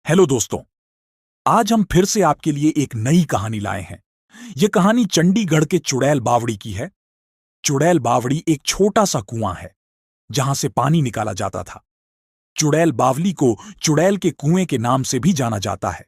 Hello दोस्तों। आज हम फिर से आपके लिए एक नई कहानी लाए हैं। यह कहानी चंडीगढ़ के चुड़ैल बावड़ी की है। चुड़ैल बावड़ी एक छोटा सा कुआं है जहां से पानी निकाला जाता था। चुड़ैल बावली को चुड़ैल के कुएं के नाम से भी जाना जाता है।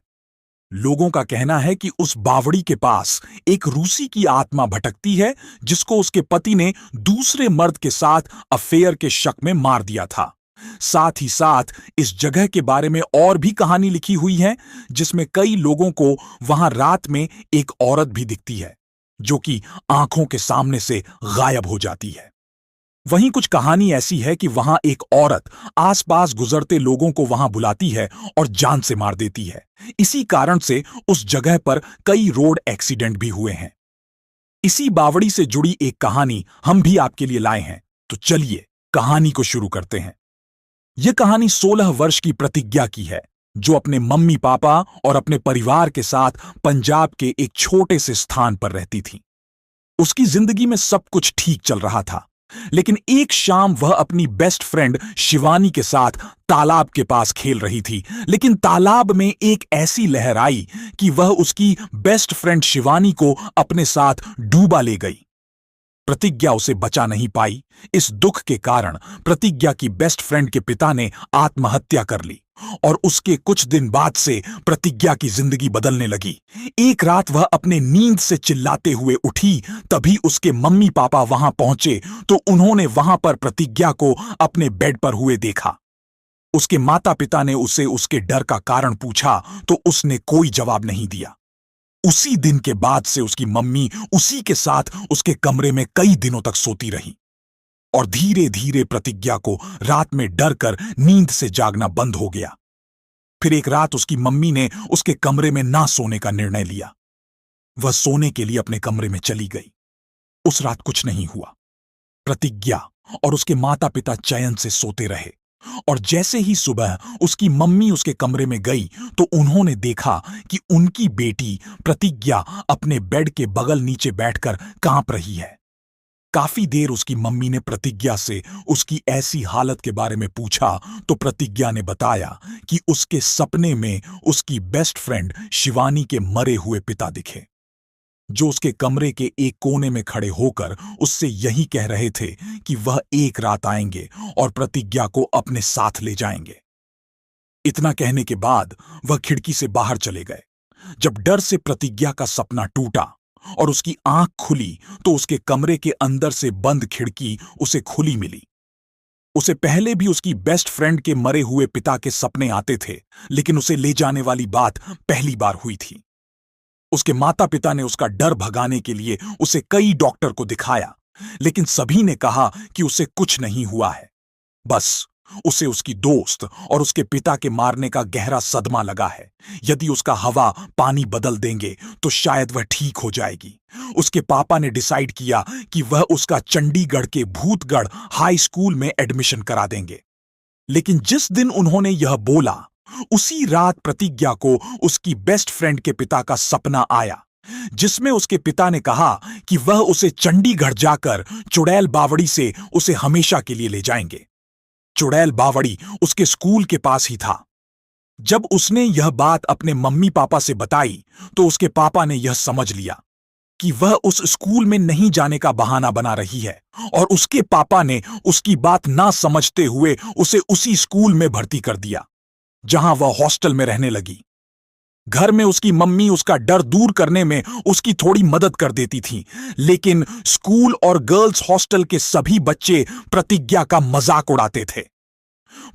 लोगों का कहना है कि उस बावड़ी के पास एक रूसी की आत्मा भटकती है जिसको उसके पति ने दूसरे मर्द के साथ अफेयर के शक में मार दिया था। साथ ही साथ इस जगह के बारे में और भी कहानी लिखी हुई है जिसमें कई लोगों को वहां रात में एक औरत भी दिखती है जो कि आंखों के सामने से गायब हो जाती है। वहीं कुछ कहानी ऐसी है कि वहां एक औरत आसपास गुजरते लोगों को वहां बुलाती है और जान से मार देती है। इसी कारण से उस जगह पर कई रोड एक्सीडेंट भी हुए हैं। इसी बावड़ी से जुड़ी एक कहानी हम भी आपके लिए लाए हैं, तो चलिए कहानी को शुरू करते हैं। यह कहानी 16 वर्ष की प्रतिज्ञा की है जो अपने मम्मी पापा और अपने परिवार के साथ पंजाब के एक छोटे से स्थान पर रहती थी। उसकी जिंदगी में सब कुछ ठीक चल रहा था, लेकिन एक शाम वह अपनी बेस्ट फ्रेंड शिवानी के साथ तालाब के पास खेल रही थी। लेकिन तालाब में एक ऐसी लहर आई कि वह उसकी बेस्ट फ्रेंड शिवानी को अपने साथ डूबा ले गई। प्रतिज्ञा उसे बचा नहीं पाई। इस दुख के कारण प्रतिज्ञा की बेस्ट फ्रेंड के पिता ने आत्महत्या कर ली और उसके कुछ दिन बाद से प्रतिज्ञा की जिंदगी बदलने लगी। एक रात वह अपने नींद से चिल्लाते हुए उठी। तभी उसके मम्मी पापा वहां पहुंचे तो उन्होंने वहां पर प्रतिज्ञा को अपने बेड पर हुए देखा। उसके माता पिता ने उसे उसके डर का कारण पूछा तो उसने कोई जवाब नहीं दिया। उसी दिन के बाद से उसकी मम्मी उसी के साथ उसके कमरे में कई दिनों तक सोती रही और धीरे धीरे प्रतिज्ञा को रात में डर कर नींद से जागना बंद हो गया। फिर एक रात उसकी मम्मी ने उसके कमरे में ना सोने का निर्णय लिया। वह सोने के लिए अपने कमरे में चली गई। उस रात कुछ नहीं हुआ। प्रतिज्ञा और उसके माता पिता चैन से सोते रहे और जैसे ही सुबह उसकी मम्मी उसके कमरे में गई तो उन्होंने देखा कि उनकी बेटी प्रतिज्ञा अपने बेड के बगल नीचे बैठकर कांप रही है। काफी देर उसकी मम्मी ने प्रतिज्ञा से उसकी ऐसी हालत के बारे में पूछा तो प्रतिज्ञा ने बताया कि उसके सपने में उसकी बेस्ट फ्रेंड शिवानी के मरे हुए पिता दिखे जो उसके कमरे के एक कोने में खड़े होकर उससे यही कह रहे थे कि वह एक रात आएंगे और प्रतिज्ञा को अपने साथ ले जाएंगे। इतना कहने के बाद वह खिड़की से बाहर चले गए। जब डर से प्रतिज्ञा का सपना टूटा और उसकी आंख खुली तो उसके कमरे के अंदर से बंद खिड़की उसे खुली मिली। उसे पहले भी उसकी बेस्ट फ्रेंड के मरे हुए पिता के सपने आते थे, लेकिन उसे ले जाने वाली बात पहली बार हुई थी। उसके माता पिता ने उसका डर भगाने के लिए उसे कई डॉक्टर को दिखाया, लेकिन सभी ने कहा कि उसे कुछ नहीं हुआ है। बस उसे उसकी दोस्त और उसके पिता के मारने का गहरा सदमा लगा है। यदि उसका हवा पानी बदल देंगे तो शायद वह ठीक हो जाएगी। उसके पापा ने डिसाइड किया कि वह उसका चंडीगढ़ के भूतगढ़ हाई स्कूल में एडमिशन करा देंगे। लेकिन जिस दिन उन्होंने यह बोला उसी रात प्रतिज्ञा को उसकी बेस्ट फ्रेंड के पिता का सपना आया जिसमें उसके पिता ने कहा कि वह उसे चंडीगढ़ जाकर चुड़ैल बावड़ी से उसे हमेशा के लिए ले जाएंगे। चुड़ैल बावड़ी उसके स्कूल के पास ही था। जब उसने यह बात अपने मम्मी पापा से बताई तो उसके पापा ने यह समझ लिया कि वह उस स्कूल में नहीं जाने का बहाना बना रही है और उसके पापा ने उसकी बात ना समझते हुए उसे उसी स्कूल में भर्ती कर दिया जहां वह हॉस्टल में रहने लगी। घर में उसकी मम्मी उसका डर दूर करने में उसकी थोड़ी मदद कर देती थी, लेकिन स्कूल और गर्ल्स हॉस्टल के सभी बच्चे प्रतिज्ञा का मजाक उड़ाते थे।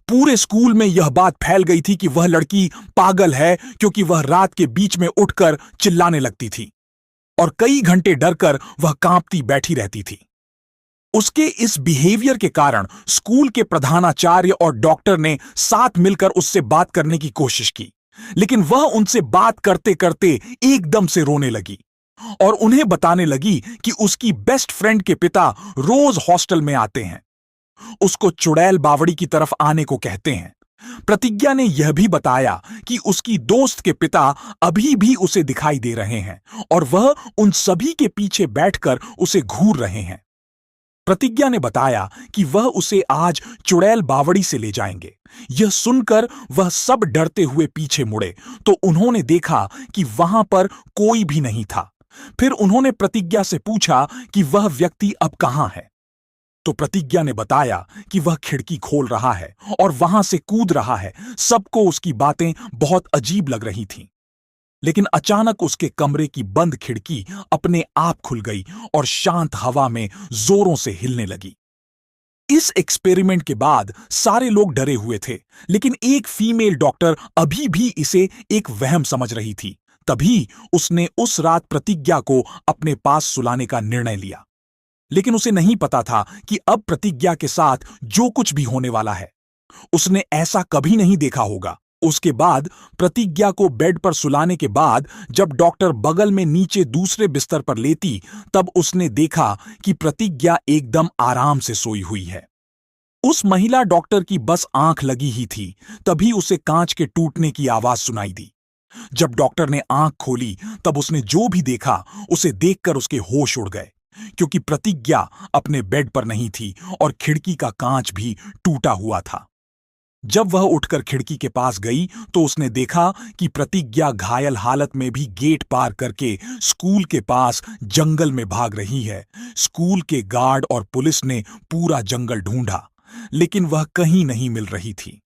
पूरे स्कूल में यह बात फैल गई थी कि वह लड़की पागल है क्योंकि वह रात के बीच में उठकर चिल्लाने लगती थी और कई घंटे डरकर वह कांपती बैठी रहती थी। उसके इस बिहेवियर के कारण स्कूल के प्रधानाचार्य और डॉक्टर ने साथ मिलकर उससे बात करने की कोशिश की, लेकिन वह उनसे बात करते करते एकदम से रोने लगी और उन्हें बताने लगी कि उसकी बेस्ट फ्रेंड के पिता रोज हॉस्टल में आते हैं, उसको चुड़ैल बावड़ी की तरफ आने को कहते हैं। प्रतिज्ञा ने यह भी बताया कि उसकी दोस्त के पिता अभी भी उसे दिखाई दे रहे हैं और वह उन सभी के पीछे बैठकर उसे घूर रहे हैं। प्रतिज्ञा ने बताया कि वह उसे आज चुड़ैल बावड़ी से ले जाएंगे। यह सुनकर वह सब डरते हुए पीछे मुड़े तो उन्होंने देखा कि वहां पर कोई भी नहीं था। फिर उन्होंने प्रतिज्ञा से पूछा कि वह व्यक्ति अब कहां है। तो प्रतिज्ञा ने बताया कि वह खिड़की खोल रहा है और वहां से कूद रहा है। सबको उसकी बातें बहुत अजीब लग रही थीं। लेकिन अचानक उसके कमरे की बंद खिड़की अपने आप खुल गई और शांत हवा में जोरों से हिलने लगी। इस एक्सपेरिमेंट के बाद सारे लोग डरे हुए थे, लेकिन एक फीमेल डॉक्टर अभी भी इसे एक वहम समझ रही थी। तभी उसने उस रात प्रतिज्ञा को अपने पास सुलाने का निर्णय लिया। लेकिन उसे नहीं पता था कि अब प्रतिज्ञा के साथ जो कुछ भी होने वाला है, उसने ऐसा कभी नहीं देखा होगा। उसके बाद प्रतिज्ञा को बेड पर सुलाने के बाद जब डॉक्टर बगल में नीचे दूसरे बिस्तर पर लेती, तब उसने देखा कि प्रतिज्ञा एकदम आराम से सोई हुई है। उस महिला डॉक्टर की बस आंख लगी ही थी, तभी उसे कांच के टूटने की आवाज सुनाई दी। जब डॉक्टर ने आंख खोली, तब उसने जो भी देखा उसे देखकर उसके होश उड़ गए, क्योंकि प्रतिज्ञा अपने बेड पर नहीं थी और खिड़की का कांच भी टूटा हुआ था। जब वह उठकर खिड़की के पास गई तो उसने देखा कि प्रतिज्ञा घायल हालत में भी गेट पार करके स्कूल के पास जंगल में भाग रही है। स्कूल के गार्ड और पुलिस ने पूरा जंगल ढूंढा, लेकिन वह कहीं नहीं मिल रही थी।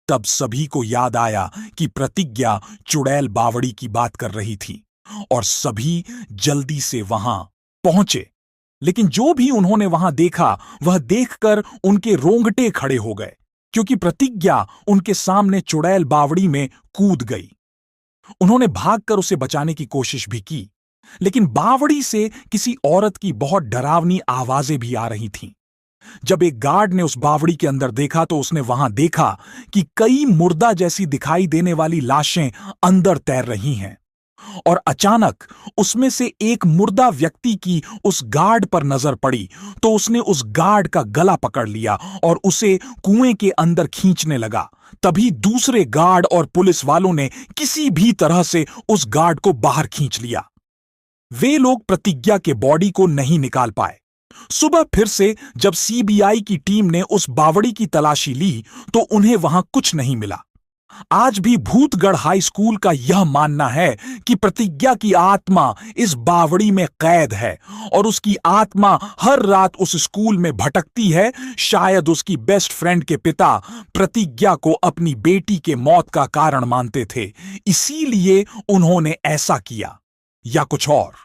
तब सभी को याद आया कि प्रतिज्ञा चुड़ैल बावड़ी की बात कर रही थी और सभी जल्दी से वहां पहुंचे। लेकिन जो भी उन्होंने वहां देखा, वह देखकर उनके रोंगटे खड़े हो गए, क्योंकि प्रतिज्ञा उनके सामने चुड़ैल बावड़ी में कूद गई। उन्होंने भागकर उसे बचाने की कोशिश भी की, लेकिन बावड़ी से किसी औरत की बहुत डरावनी आवाजें भी आ रही थीं। जब एक गार्ड ने उस बावड़ी के अंदर देखा तो उसने वहां देखा कि कई मुर्दा जैसी दिखाई देने वाली लाशें अंदर तैर रही हैं। और अचानक उसमें से एक मुर्दा व्यक्ति की उस गार्ड पर नजर पड़ी तो उसने उस गार्ड का गला पकड़ लिया और उसे कुएं के अंदर खींचने लगा। तभी दूसरे गार्ड और पुलिस वालों ने किसी भी तरह से उस गार्ड को बाहर खींच लिया। वे लोग प्रतिज्ञा के बॉडी को नहीं निकाल पाए। सुबह फिर से जब सीबीआई की टीम ने उस बावड़ी की तलाशी ली तो उन्हें वहां कुछ नहीं मिला। आज भी भूतगढ़ हाई स्कूल का यह मानना है कि प्रतिज्ञा की आत्मा इस बावड़ी में कैद है और उसकी आत्मा हर रात उस स्कूल में भटकती है। शायद उसकी बेस्ट फ्रेंड के पिता प्रतिज्ञा को अपनी बेटी के मौत का कारण मानते थे, इसीलिए उन्होंने ऐसा किया, या कुछ और।